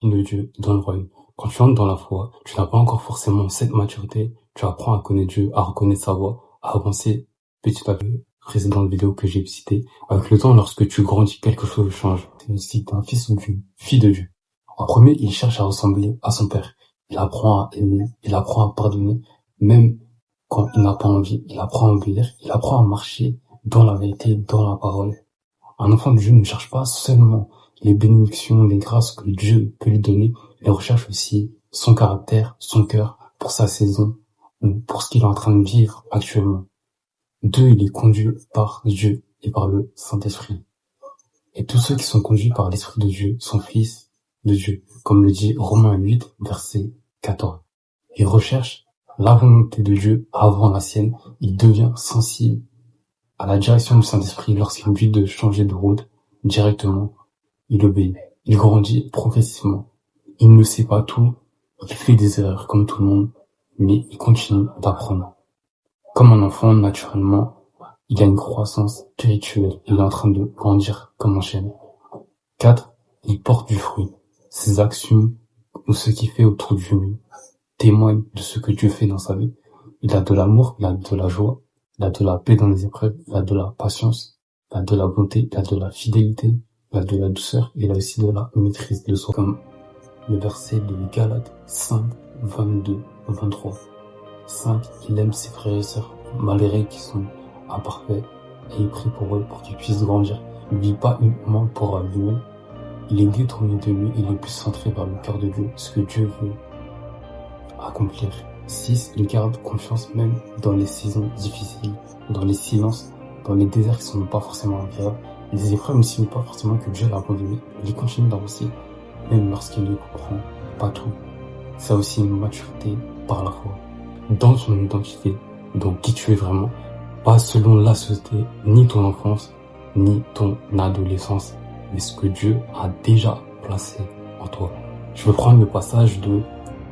de Dieu dans le royaume. Quand tu entres dans la foi, tu n'as pas encore forcément cette maturité, tu apprends à connaître Dieu, à reconnaître sa voix, à avancer petit à petit. Précédente vidéo que j'ai citée. Avec le temps, lorsque tu grandis, quelque chose change. C'est aussi un fils ou une fille de Dieu. En premier, il cherche à ressembler à son père. Il apprend à aimer, il apprend à pardonner, même quand il n'a pas envie. Il apprend à obéir, il apprend à marcher dans la vérité, dans la parole. Un enfant de Dieu ne cherche pas seulement les bénédictions, les grâces que Dieu peut lui donner, il recherche aussi son caractère, son cœur, pour sa saison, pour ce qu'il est en train de vivre actuellement. 2, il est conduit par Dieu et par le Saint-Esprit. Et tous ceux qui sont conduits par l'Esprit de Dieu sont fils de Dieu, comme le dit Romains 8, verset 14. Il recherche la volonté de Dieu avant la sienne, il devient sensible à la direction du Saint-Esprit lorsqu'il lui dit de changer de route directement, il obéit. Il grandit progressivement. Il ne sait pas tout, il fait des erreurs comme tout le monde, mais il continue d'apprendre. Comme un enfant, naturellement, il a une croissance spirituelle. Il est en train de grandir comme un chêne. 4, il porte du fruit. Ses actions ou ce qu'il fait autour de lui témoignent de ce que Dieu fait dans sa vie. Il a de l'amour, il a de la joie, il a de la paix dans les épreuves, il a de la patience, il a de la bonté, il a de la fidélité, il a de la douceur, et il a aussi de la maîtrise de soi. Comme le verset de Galates 5, 22, 23. 5, il aime ses frères et sœurs, malgré qu'ils sont imparfaits, et il prie pour eux pour qu'ils puissent grandir. Il ne vit pas uniquement pour lui-même, il est détourné de lui, il est plus centré vers le cœur de Dieu, ce que Dieu veut accomplir. 6, il garde confiance même dans les saisons difficiles, dans les silences, dans les déserts qui sont pas forcément agréables. Les épreuves ne signifient pas forcément que Dieu l'a abandonné, il continue d'avancer, même lorsqu'il ne comprend pas tout. C'est aussi une maturité par la foi, dans son identité, dans qui tu es vraiment, pas selon la société, ni ton enfance, ni ton adolescence, mais ce que Dieu a déjà placé en toi. Je veux prendre le passage de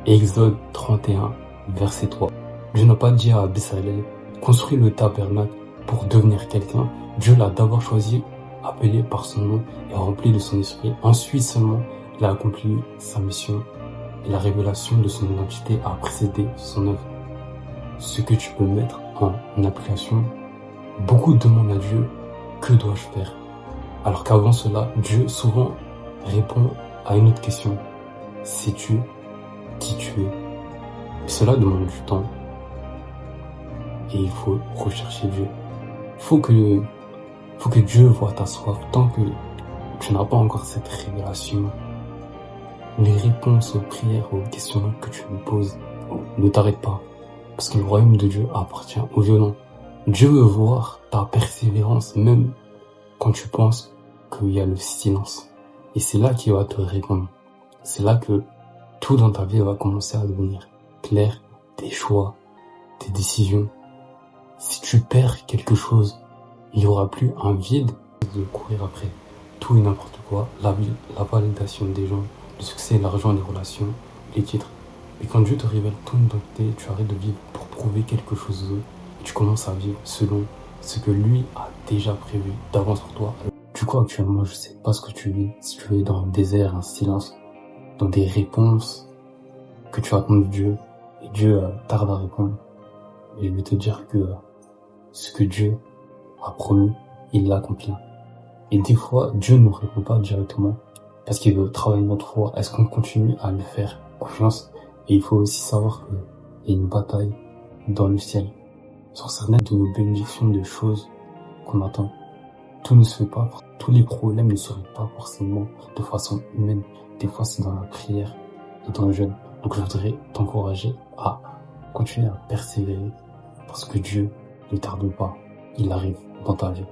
Exode 31, verset 3. Dieu n'a pas dit à Bezalel, construis le tabernacle pour devenir quelqu'un. Dieu l'a d'abord choisi, appelé par son nom et rempli de son esprit. Ensuite seulement, il a accompli sa mission et la révélation de son identité a précédé son œuvre. Ce que tu peux mettre en application, beaucoup demandent à Dieu, que dois-je faire? Alors qu'avant cela, Dieu souvent répond à une autre question. Sais-tu qui tu es? Et cela demande du temps. Et il faut rechercher Dieu. Faut que Dieu voie ta soif. Tant que tu n'as pas encore cette révélation, les réponses aux prières, aux questions que tu me poses, ne t'arrête pas. Parce que le royaume de Dieu appartient aux violents. Dieu veut voir ta persévérance, même quand tu penses qu'il y a le silence. Et c'est là qu'il va te répondre. C'est là que tout dans ta vie va commencer à devenir clair, tes choix, tes décisions. Si tu perds quelque chose, il n'y aura plus un vide de courir après tout et n'importe quoi, la validation des gens, le succès, l'argent, les relations, les titres. Et quand Dieu te révèle ton identité, tu arrêtes de vivre pour prouver quelque chose d'autre et tu commences à vivre selon ce que lui a déjà prévu d'avance pour toi. Du coup, actuellement, je sais pas ce que tu vis, si tu es dans un désert, un silence, dans des réponses que tu attends de Dieu, et Dieu tarde à répondre. Et je vais te dire que ce que Dieu a promis, il l'accomplit. Et des fois, Dieu ne nous répond pas directement, parce qu'il veut travailler notre foi. Est-ce qu'on continue à lui faire confiance? Et il faut aussi savoir qu'il y a une bataille dans le ciel, sur certaines de nos bénédictions, de choses qu'on attend. Tout ne se fait pas, tous les problèmes ne se règlent pas forcément de façon humaine. Des fois, c'est dans la prière et dans le jeûne. Donc, je voudrais t'encourager à continuer à persévérer parce que Dieu ne tarde pas. Il arrive dans ta vie.